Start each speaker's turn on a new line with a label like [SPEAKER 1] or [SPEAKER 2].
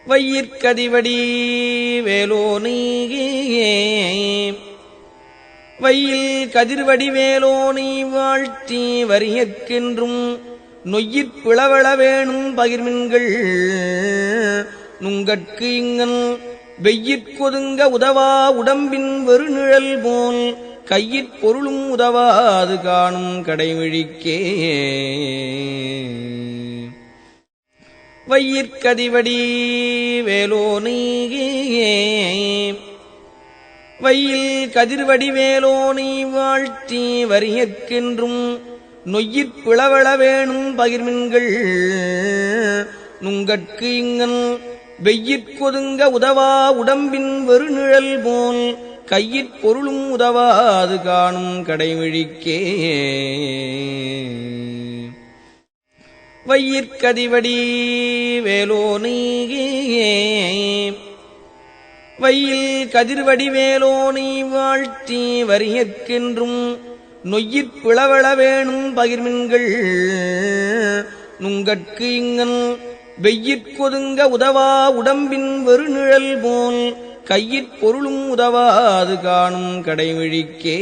[SPEAKER 1] வையிற்கதிவடி வேலோனே வையில் கதிர்வடி வேலோனை வாழ்த்தி வரியற்கென்றும் நொய்யிற் பிளவள வேணும் பகிர்மின்கள் நுங்கட்கு இங்கன் வெய்யிற்கொதுங்க உதவா உடம்பின் வெறுநிழல் போல் கையிற் பொருளும் உதவாது காணும் கடைவிழிக்கே. வையிற்கதிவடி வேலோனே வையில் கதிர்வடி வேலோனை வாழ்த்தி வரியற்கென்றும் நொய்யிற் பிளவள வேணும் பகிர்மின்கள் நுங்கட்கு இங்கன் வெய்யிற்கொதுங்க உதவா உடம்பின் வெறுநிழல் போல் கையிற் பொருளும் உதவாது காணும் கடைவிழிக்கே. வையிற்கதிவடி வேலோனே வையில் கதிர்வடி வேலோனை வாழ்த்தி வரியற்கென்றும் நொய்யிற் பிளவள வேணும் பகிர்மின்கள் நுங்கட்கு இங்கன் வெய்யிற்கொதுங்க உதவா உடம்பின் வெறுநிழல் போல் கையிற் பொருளும் உதவாது காணும் கடைவிழிக்கே.